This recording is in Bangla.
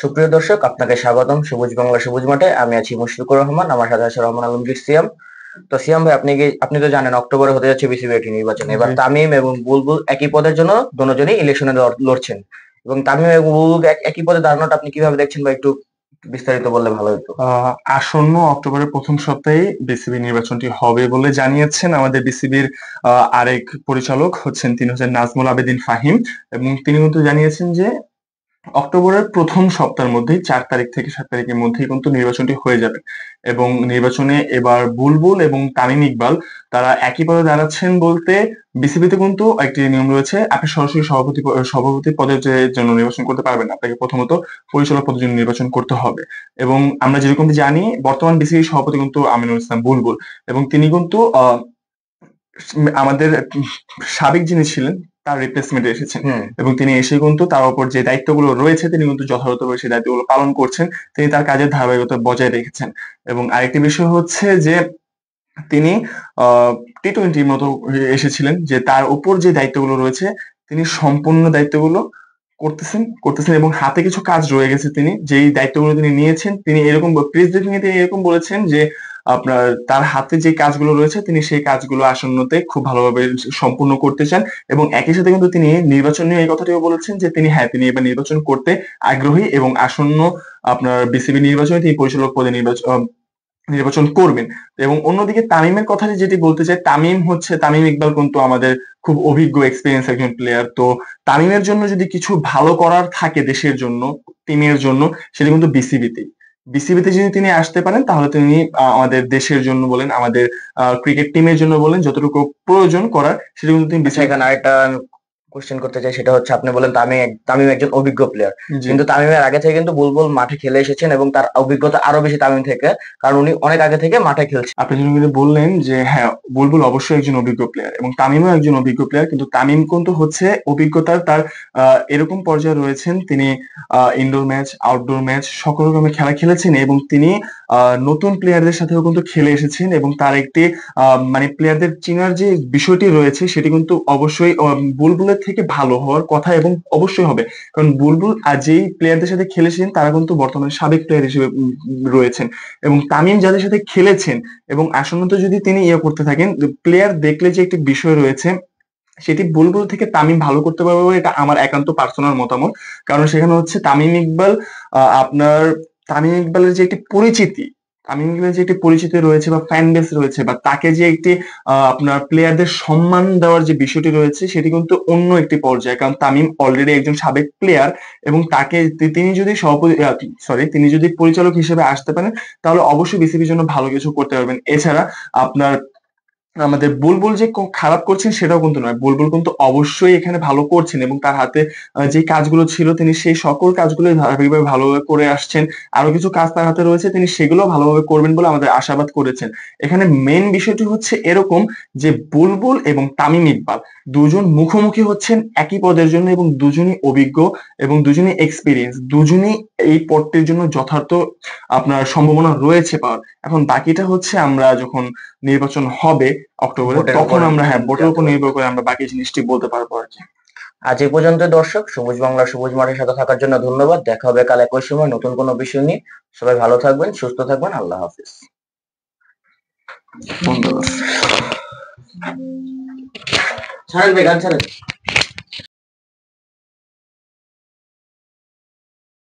সুপ্রিয় দর্শক, আপনাকে স্বাগতম সবুজ বাংলা সবুজ মাঠে। আমি আছি মুশফিকুর রহমান, আমার সাথে আছে রহমান আলমগীর সিয়াম। তো সিয়াম ভাই, আপনি তো জানেন অক্টোবরে হতে যাচ্ছে বিসিবি একটি নির্বাচন। এবার জি। তামিম এবং বুলবুল একই পদের জন্য দুজনেই ইলেকশনে লড়ছেন, এবং তামিম এবং বুলবুল একই পদে দাঁড়ানোটা আপনি কিভাবে দেখছেন, বা একটু বিস্তারিত বললে ভালো হতো। আসন্ন অক্টোবরের প্রথম সপ্তাহে বিসিবি নির্বাচনটি হবে বলে জানিয়েছেন আমাদের বিসিবির আরেক পরিচালক তিনি হচ্ছেন নাজমুল আবেদিন ফাহিম। এবং তিনি কিন্তু জানিয়েছেন যে অক্টোবরের প্রথম সপ্তাহের মধ্যেই 4 তারিখ থেকে 7 তারিখের মধ্যেই কিন্তু নির্বাচনটি হয়ে যাবে। এবং নির্বাচনে এবার বুলবুল এবং তামিম ইকবাল তারা একই পদে দাঁড়াচ্ছেন বলতে বিসিবিতে কিন্তু একটি নিয়ম রয়েছে, আপনি সরাসরি সভাপতি পদের জন্য নির্বাচন করতে পারবেন না, আপনাকে প্রথমত পরিচালক পদের জন্য নির্বাচন করতে হবে। এবং আমরা যেরকম জানি বর্তমান বিসিবি সভাপতি কিন্তু আমিনুল ইসলাম বুলবুল। এবং তিনি কিন্তু আমাদের সাবেক যিনি ছিলেন তার রিপ্লেসমেন্টে এসেছেন। হুম। এবং তিনি এসে কিন্তু তার উপর যে দায়িত্বগুলো রয়েছে তিনি কিন্তু যথাযথভাবে সেই দায়িত্বগুলো পালন করছেন। তিনি তার কাজের ধারাবাহিকতা বজায় রেখেছেন। এবং আরেকটি বিষয় হচ্ছে যে তিনি টি-টোয়েন্টির মতো এসেছিলেন, যে তার উপর যে দায়িত্বগুলো রয়েছে তিনি সম্পূর্ণ দায়িত্বগুলো করতেছেন এবং হাতে কিছু কাজ রয়ে গেছে। তিনি যেই দায়িত্বগুলো তিনি নিয়েছেন, তিনি এরকম প্রেস ব্রিফিং এ তিনি এরকম বলেছেন যে আপনার তার হাতে যে কাজগুলো রয়েছে তিনি সেই কাজগুলো আসন্নতে খুব ভালোভাবে সম্পূর্ণ করতে চান। এবং একই সাথে কিন্তু তিনি নির্বাচন নিয়ে এই কথাটিও বলেছেন যে তিনি এবার নির্বাচন করতে আগ্রহী এবং আসন্ন আপনার বিসিবি নির্বাচনে তিনি পরিচালক পদে নির্বাচন করবেন। এবং অন্যদিকে তামিমের কথা যেটি বলতে চাই, তামিম ইকবাল কিন্তু আমাদের খুব অভিজ্ঞ এক্সপিরিয়েন্স একজন প্লেয়ার। তো তামিমের জন্য যদি কিছু ভালো করার থাকে দেশের জন্য, টিমের জন্য, সেটা কিন্তু বিসিবিতে যদি তিনি আসতে পারেন তাহলে তিনি আমাদের দেশের জন্য বলেন, আমাদের ক্রিকেট টিমের জন্য বলেন, যতটুকু প্রয়োজন করার সেটা কিন্তু তিনি আচ্ছা, বিসিবি। এখানে আরেকটা কোশ্চেন করতে চাই, সেটা হচ্ছে আপনি বলেন তামিম একজন অভিজ্ঞ প্লেয়ার, জি। কিন্তু তামিমের আগে থেকে কিন্তু বুলবুল মাঠে খেলে এসেছেন এবং তার অভিজ্ঞতা আরো বেশি তামিম থেকে, কারণ উনি অনেক আগে থেকে মাঠে খেলছেন। আপনি যেরকম কিন্তু বললেন যে হ্যাঁ, বুলবুল অবশ্যই একজন অভিজ্ঞ প্লেয়ার এবং তামিমও একজন অভিজ্ঞ প্লেয়ার, কিন্তু তামিম কিন্তু অভিজ্ঞতার তার এরকম পর্যায়ে রয়েছেন, তিনি ইনডোর ম্যাচ, আউটডোর ম্যাচ সকল রকমের খেলা খেলেছেন। এবং তিনি নতুন প্লেয়ারদের সাথেও কিন্তু খেলে এসেছেন এবং তার একটি মানে প্লেয়ারদের চেনার যে বিষয়টি রয়েছে সেটি কিন্তু অবশ্যই বুলবুলের থেকে ভালো হওয়ার কথা এবং অবশ্যই হবে। কারণ বুলবুল যেই প্লেয়ারদের সাথে খেলেছেন তারা কিন্তু বর্তমানে সাবেক প্লেয়ার হিসেবে রয়েছেন। এবং তামিম যাদের সাথে খেলেছেন এবং আসন্ন যদি তিনি করতে থাকেন, প্লেয়ার দেখলে যে একটি বিষয় রয়েছে সেটি বুলবুল থেকে তামিম ভালো করতে পারবে বলে এটা আমার একান্ত পার্সোনাল মতামত। কারণ সেখানে হচ্ছে আপনার তামিম ইকবালের যে একটি পরিচিতি, তামিম ইকবালের যে একটি পরিচিতি রয়েছে বা ফ্যান বেস রয়েছে বা তাকে যে একটি আপনার প্লেয়ারদের সম্মান দেওয়ার যে বিষয়টি রয়েছে সেটি কিন্তু অন্য একটি পর্যায়ে। কারণ তামিম অলরেডি একজন সাবেক প্লেয়ার এবং তিনি যদি তিনি যদি পরিচালক হিসেবে আসতে পারেন তাহলে অবশ্যই বিসিবির জন্য ভালো কিছু করতে পারবেন। এছাড়া আপনার আমাদের বুলবুল যে খারাপ করছেন সেটাও কিন্তু নয়, বুলবুল কিন্তু অবশ্যই এখানে ভালো করছেন এবং তার হাতে যে কাজগুলো ছিল তিনি সেই সকল কাজগুলো ধারাবাহিকভাবে ভালোভাবে করে আসছেন। আরো কিছু কাজ তার হাতে রয়েছে, তিনি সেগুলো ভালোভাবে করবেন বলে আমাদের আশাবাদ করেছেন। এখানে মেন বিষয়টি হচ্ছে এরকম যে বুলবুল এবং তামিম ইকবাল দুজন মুখোমুখি হচ্ছেন একই পদের জন্য এবং দুজনই অভিজ্ঞ এবং দুজনই এক্সপিরিয়েন্স, দুজনই এই পদটির জন্য যথার্থ আপনার সম্ভাবনা রয়েছে পাওয়ার। এখন বাকিটা হচ্ছে আমরা যখন নির্বাচন হবে অক্টোবরে ভোটের তখন উপর আমরা ভোটের জানতে উপর পারবো। নির্ভর করে আমরা বাকি জিনিসটি বলতে পারবো আর কি। আজ এই পর্যন্ত দর্শক, সবুজ বাংলা সবুজ মাঠের সাথে থাকার জন্য ধন্যবাদ। দেখা হবে কাল একই সময় নতুন কোনো বিষয় নিয়ে। সবাই ভালো থাকবেন, সুস্থ থাকবেন। আল্লাহ হাফিজ। ধন্যবাদ। ছাড়েন ভাই, গান ছাড়েন।